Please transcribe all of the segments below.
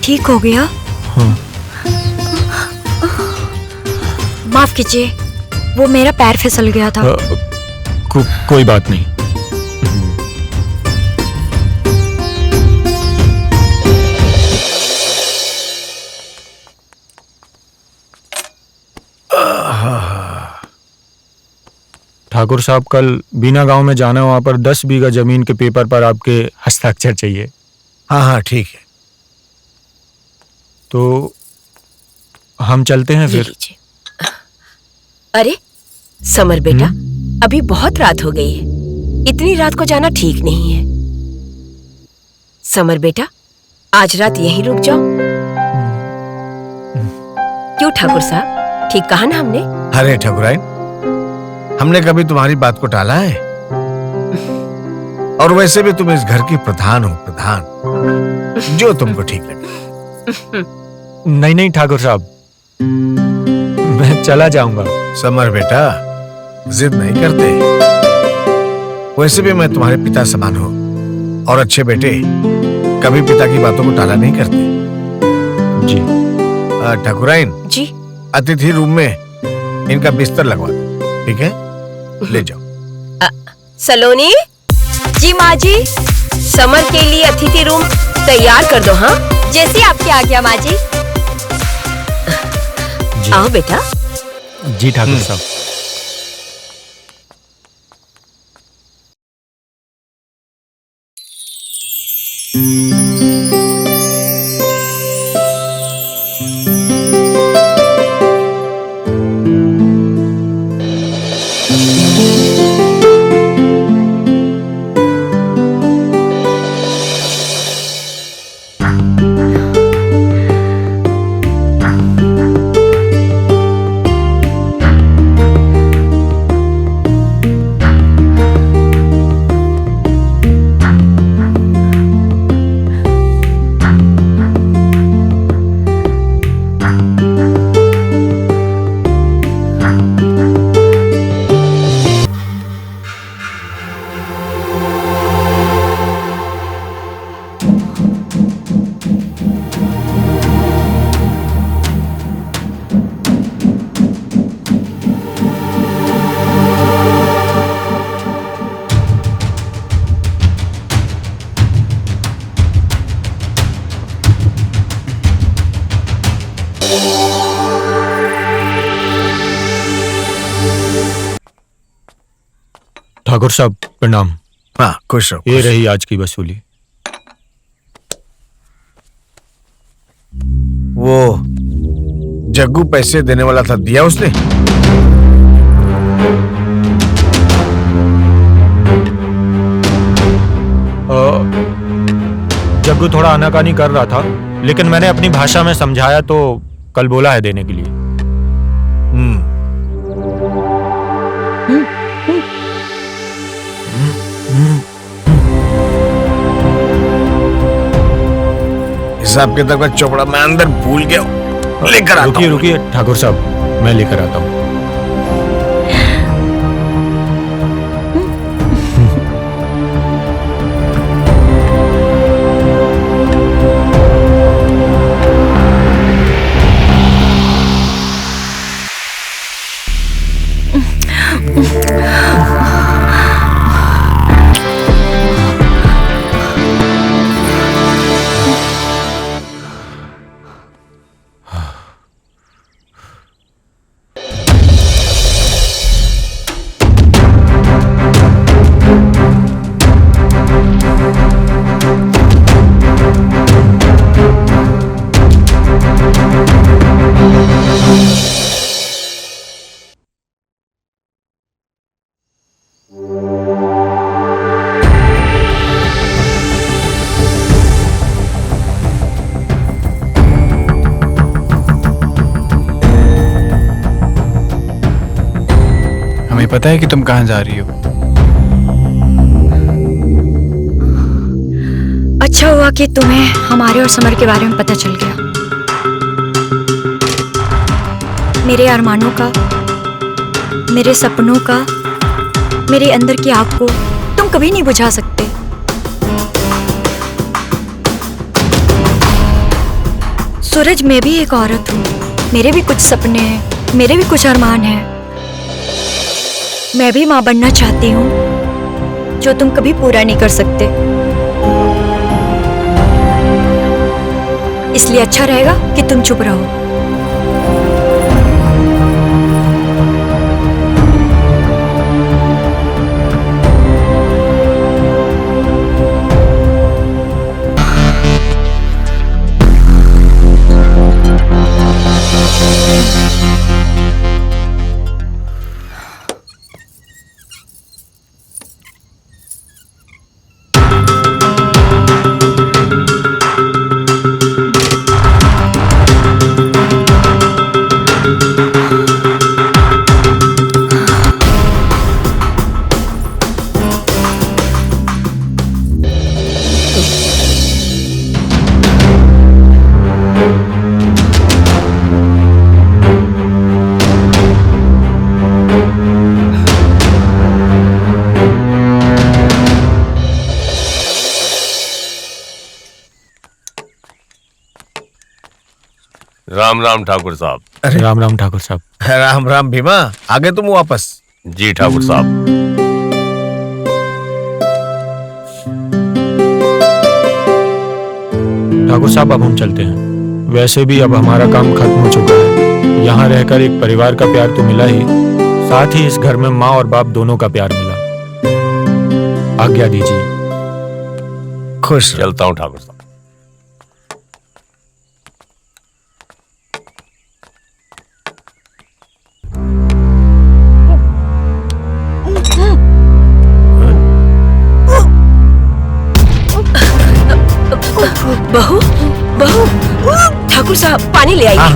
ठीक हो गया? हाँ। माफ कीजिए, वो मेरा पैर फिसल गया था। कोई बात नहीं। ठाकुर साहब, कल बीना गांव में जाना है, वहां पर 10 बीघा जमीन के पेपर पर आपके हस्ताक्षर चाहिए। हाँ हाँ ठीक है। तो हम चलते हैं फिर। अरे समर बेटा, अभी बहुत रात हो गई है, इतनी रात को जाना ठीक नहीं है। समर बेटा, आज रात यहीं रुक जाओ। क्यों ठाकुर साहब, ठीक कहा ना हमने? अरे ठाकुराइन, हमने कभी तुम्हारी बात को टाला है? और वैसे भी तुम इस घर की प्रधान हो, प्रधान, जो तुमको ठीक लगे। नहीं नहीं ठाकुर साहब, मैं चला जाऊंगा। समर बेटा, जिद नहीं करते। वैसे भी मैं तुम्हारे पिता समान हूं, और अच्छे बेटे कभी पिता की बातों को टाला नहीं करते। जी। ठाकुराइन जी, अतिथि रूम में इनका बिस्तर लगवा दो, ठीक है? ले जाओ। सलोनी। जी माँ जी। समर के लिए अतिथि रूम तैयार कर दो। हाँ, जैसी आपकी आज्ञा माँ जी। आओ बेटा। जी ठाकुर साहब। ठाकुर साहब प्रणाम। हाँ, खुश रहो। ये रही आज की वसूली। वो जग्गू पैसे देने वाला था, दिया उसने? जग्गू थोड़ा आनाकानी कर रहा था, लेकिन मैंने अपनी भाषा में समझाया तो कल बोला है देने के लिए। हिसाब किताब का चौपड़ा मैं अंदर भूल गया, लेकर आता हूं। रुकिए ठाकुर साहब, मैं लेकर आता हूँ। हमें पता है कि तुम कहाँ जा रही हो। अच्छा हुआ कि तुम्हें हमारे और समर के बारे में पता चल गया। मेरे अरमानों का, मेरे सपनों का, मेरे अंदर की आग को तुम कभी नहीं बुझा सकते। सूरज, मैं भी एक औरत हूँ। मेरे भी कुछ सपने हैं, मेरे भी कुछ अरमान हैं। मैं भी माँ बनना चाहती हूँ, जो तुम कभी पूरा नहीं कर सकते। इसलिए अच्छा रहेगा कि तुम चुप रहो। राम राम ठाकुर साहब। अरे राम राम ठाकुर साहब। राम राम भीमा, आ गए तुम वापस? जी ठाकुर साहब। ठाकुर साहब, अब हम चलते हैं। वैसे भी अब हमारा काम खत्म हो चुका है। यहाँ रहकर एक परिवार का प्यार तो मिला ही, साथ ही इस घर में माँ और बाप दोनों का प्यार मिला। आज्ञा दीजिए। खुश रहो। चलता हूँ ठाकुर साहब। बहू, बहू, ठाकुर साहब पानी ले आइए। हाँ,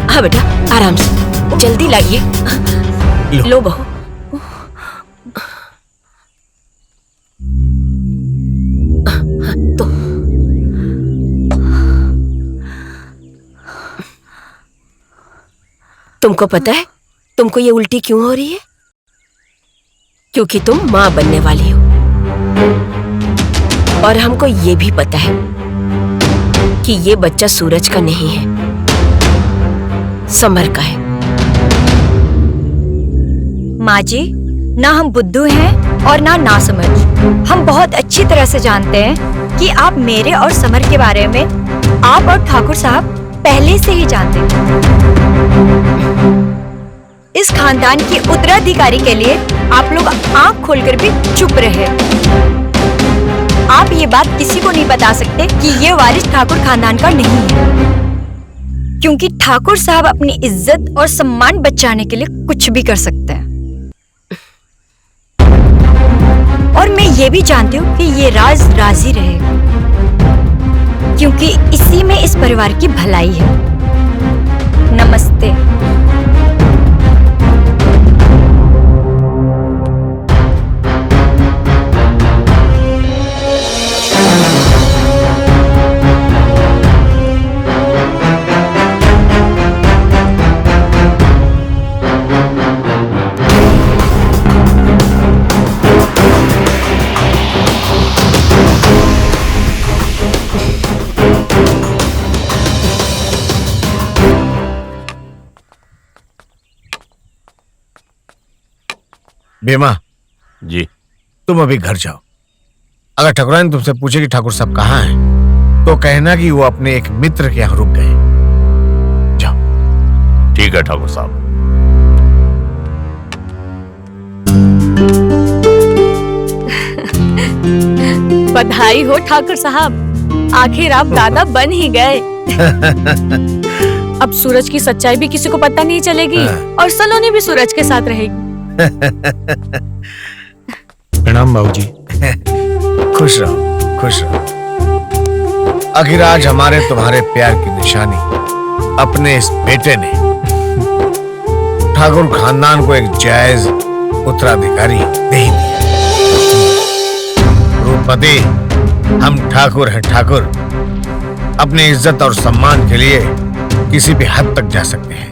हाँ बेटा, आराम से, जल्दी लाइए। लो बहू। तो तुमको पता है तुमको ये उल्टी क्यों हो रही है? क्योंकि तुम माँ बनने वाली हो। और हमको ये भी पता है कि ये बच्चा सूरज का नहीं है, समर का है। माँ जी, ना हम बुद्धू हैं और ना समझ। हम बहुत अच्छी तरह से जानते हैं कि आप मेरे और समर के बारे में आप और ठाकुर साहब पहले से ही जानते हैं। इस खानदान के उत्तराधिकारी के लिए आप लोग आंख खोलकर भी चुप रहे। आप ये बात किसी को नहीं बता सकते कि ये वारिस ठाकुर खानदान का नहीं है, क्योंकि ठाकुर साहब अपनी इज्जत और सम्मान बचाने के लिए कुछ भी कर सकते हैं। और मैं ये भी जानती हूँ कि ये राज राजी रहेगा, क्योंकि इसी में इस परिवार की भलाई है। नमस्ते। भीमा जी। तुम अभी घर जाओ। अगर ठकुराइन तुमसे पूछे कि ठाकुर साहब कहाँ हैं, तो कहना कि वो अपने एक मित्र के यहाँ रुक गए। जाओ। ठीक है ठाकुर साहब। बधाई हो ठाकुर साहब, आखिर आप दादा बन ही गए। अब सूरज की सच्चाई भी किसी को पता नहीं चलेगी और सलोनी भी सूरज के साथ रहेगी। प्रणाम बाबूजी। खुश रहो, खुश रहो। आखिर आज हमारे तुम्हारे प्यार की निशानी अपने इस बेटे ने ठाकुर खानदान को एक जायज उत्तराधिकारी दे ही दिया। रूपमती, हम ठाकुर हैं ठाकुर। अपनी इज्जत और सम्मान के लिए किसी भी हद तक जा सकते हैं।